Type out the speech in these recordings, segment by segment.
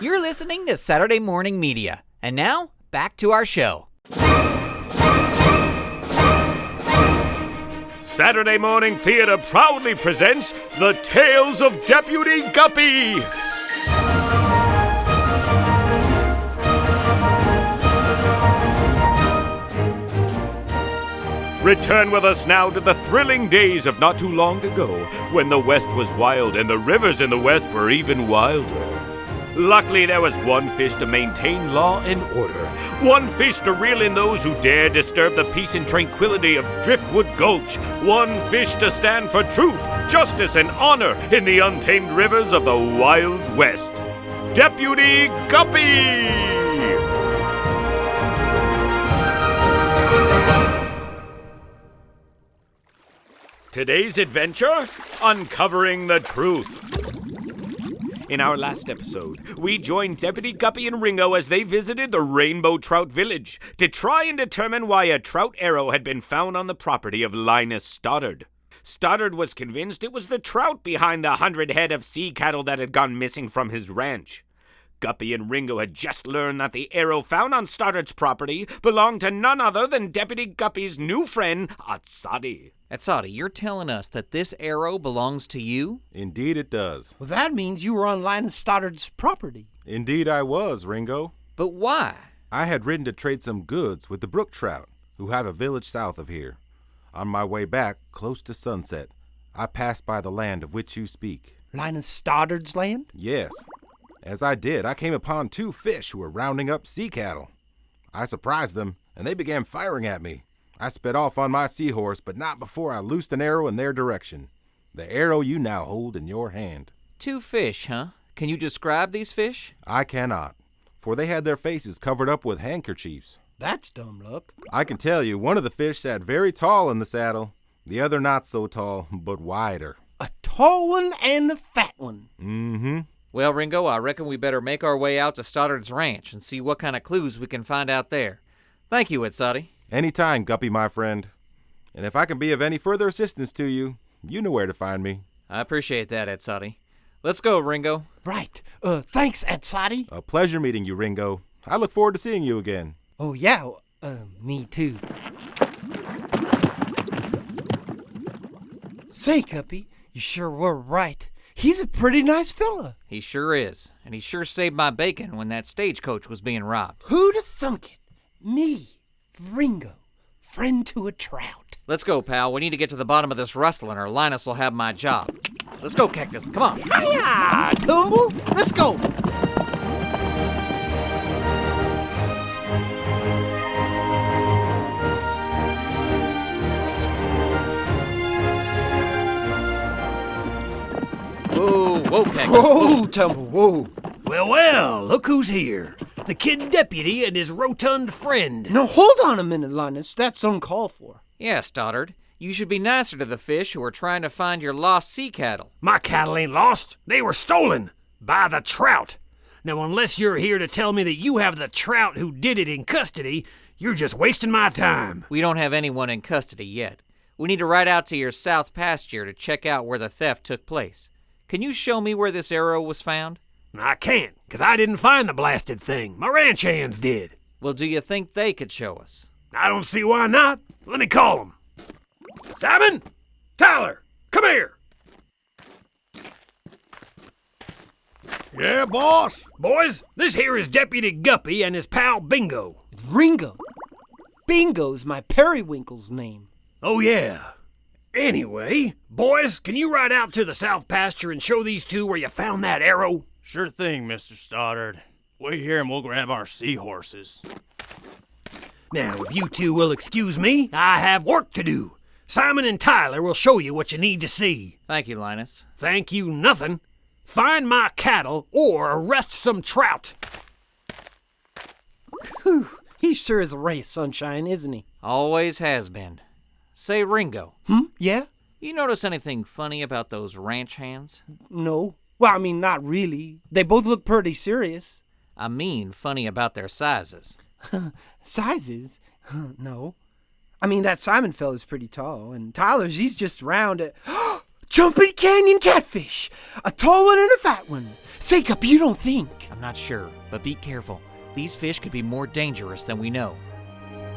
You're listening to Saturday Morning Media. And now, back to our show. Saturday Morning Theater proudly presents The Tales of Deputy Guppy. Return with us now to the thrilling days of not too long ago, when the West was wild and the rivers in the West were even wilder. Luckily, there was one fish to maintain law and order, one fish to reel in those who dare disturb the peace and tranquility of Driftwood Gulch, one fish to stand for truth, justice, and honor in the untamed rivers of the Wild West. Deputy Guppy! Today's adventure, uncovering the truth. In our last episode, we joined Deputy Guppy and Ringo as they visited the Rainbow Trout Village to try and determine why a trout arrow had been found on the property of Linus Stoddard. Stoddard was convinced it was the trout behind the 100 head of sea cattle that had gone missing from his ranch. Guppy and Ringo had just learned that the arrow found on Stoddard's property belonged to none other than Deputy Guppy's new friend, Atsadi. Atsadi, you're telling us that this arrow belongs to you? Indeed it does. Well, that means you were on Linus Stoddard's property. Indeed I was, Ringo. But why? I had ridden to trade some goods with the brook trout, who have a village south of here. On my way back, close to sunset, I passed by the land of which you speak. Linus Stoddard's land? Yes. As I did, I came upon two fish who were rounding up sea cattle. I surprised them, and they began firing at me. I sped off on my seahorse, but not before I loosed an arrow in their direction. The arrow you now hold in your hand. Two fish, huh? Can you describe these fish? I cannot, for they had their faces covered up with handkerchiefs. That's dumb luck. I can tell you, one of the fish sat very tall in the saddle, the other not so tall, but wider. A tall one and a fat one. Mm-hmm. Well, Ringo, I reckon we better make our way out to Stoddard's ranch and see what kind of clues we can find out there. Thank you, Atsadi. Anytime, Guppy, my friend. And if I can be of any further assistance to you, you know where to find me. I appreciate that, Atsadi. Let's go, Ringo. Right. Thanks, Atsadi. A pleasure meeting you, Ringo. I look forward to seeing you again. Oh, yeah. Me too. Say, Guppy, you sure were right. He's a pretty nice fella. He sure is. And he sure saved my bacon when that stagecoach was being robbed. Who'd have thunk it? Me, Ringo, friend to a trout. Let's go, pal. We need to get to the bottom of this rustling or Linus will have my job. Let's go, Cactus. Come on. Hiya, Tumble. Let's go. Whoa, Cactus. Whoa, Tumble, whoa. Well, look who's here. The kid deputy and his rotund friend. Now, hold on a minute, Linus. That's uncalled for. Yeah, Stoddard. You should be nicer to the fish who are trying to find your lost sea cattle. My cattle ain't lost. They were stolen by the trout. Now, unless you're here to tell me that you have the trout who did it in custody, you're just wasting my time. We don't have anyone in custody yet. We need to ride out to your south pasture to check out where the theft took place. Can you show me where this arrow was found? I can't, 'cause I didn't find the blasted thing. My ranch hands did. Well, do you think they could show us? I don't see why not. Let me call them. Simon! Tyler! Come here! Yeah, boss? Boys, this here is Deputy Guppy and his pal Bingo. It's Ringo. Bingo's my periwinkle's name. Oh, yeah. Anyway, boys, can you ride out to the south pasture and show these two where you found that arrow? Sure thing, Mr. Stoddard. Wait here and we'll grab our seahorses. Now, if you two will excuse me, I have work to do. Simon and Tyler will show you what you need to see. Thank you, Linus. Thank you nothing. Find my cattle or arrest some trout. Whew, he sure is a ray of sunshine, isn't he? Always has been. Say, Ringo. Yeah? You notice anything funny about those ranch hands? No. Well, I mean, not really. They both look pretty serious. I mean, funny about their sizes. Sizes? No. I mean, that Simon fella's pretty tall, and Tyler's, he's just round at... Jumping Canyon catfish! A tall one and a fat one. Say, Guppy, you don't think? I'm not sure, but be careful. These fish could be more dangerous than we know.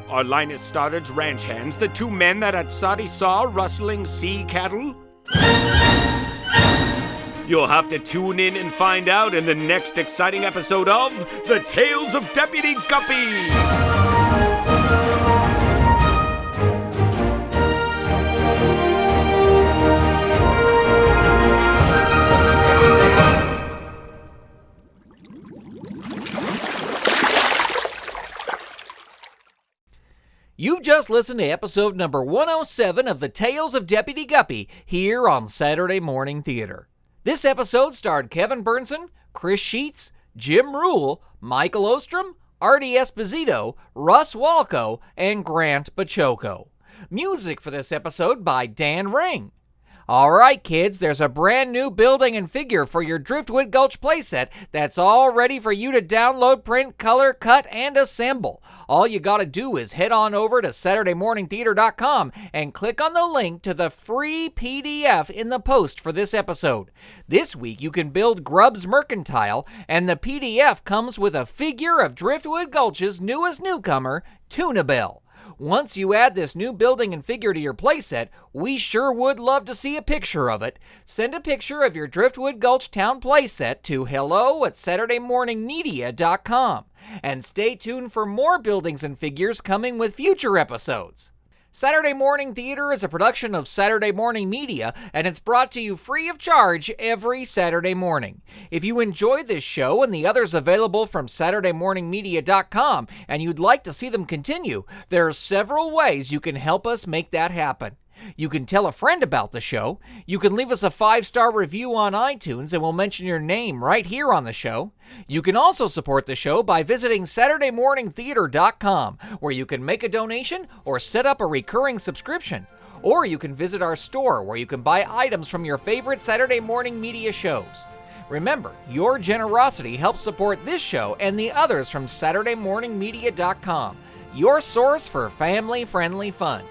Are Linus Stoddard's ranch hands the two men that Atsadi saw rustling sea cattle? You'll have to tune in and find out in the next exciting episode of The Tales of Deputy Guppy! You've just listened to episode number 107 of The Tales of Deputy Guppy here on Saturday Morning Theater. This episode starred Kevin Berntson, Chris Sheets, Jim Ruel, Michael Ostrom, Artie Esposito, Russ Walko, and Grant Baciocco. Music for this episode by Dan Ring. All right, kids, there's a brand new building and figure for your Driftwood Gulch playset that's all ready for you to download, print, color, cut, and assemble. All you gotta do is head on over to SaturdayMorningTheater.com and click on the link to the free PDF in the post for this episode. This week, you can build Grubbs Mercantile, and the PDF comes with a figure of Driftwood Gulch's newest newcomer, Tuna Bell. Once you add this new building and figure to your playset, we sure would love to see a picture of it. Send a picture of your Driftwood Gulch Town playset to hello@SaturdayMorningMedia.com. And stay tuned for more buildings and figures coming with future episodes. Saturday Morning Theater is a production of Saturday Morning Media, and it's brought to you free of charge every Saturday morning. If you enjoyed this show and the others available from SaturdayMorningMedia.com and you'd like to see them continue, there are several ways you can help us make that happen. You can tell a friend about the show. You can leave us a 5-star review on iTunes and we'll mention your name right here on the show. You can also support the show by visiting SaturdayMorningTheater.com, where you can make a donation or set up a recurring subscription. Or you can visit our store where you can buy items from your favorite Saturday Morning Media shows. Remember, your generosity helps support this show and the others from SaturdayMorningMedia.com, your source for family-friendly fun.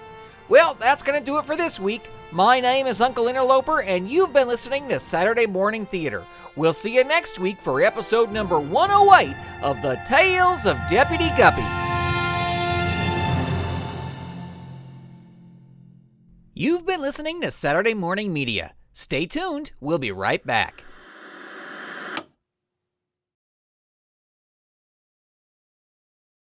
Well, that's going to do it for this week. My name is Uncle Interloper, and you've been listening to Saturday Morning Theater. We'll see you next week for episode number 108 of The Tales of Deputy Guppy. You've been listening to Saturday Morning Media. Stay tuned. We'll be right back.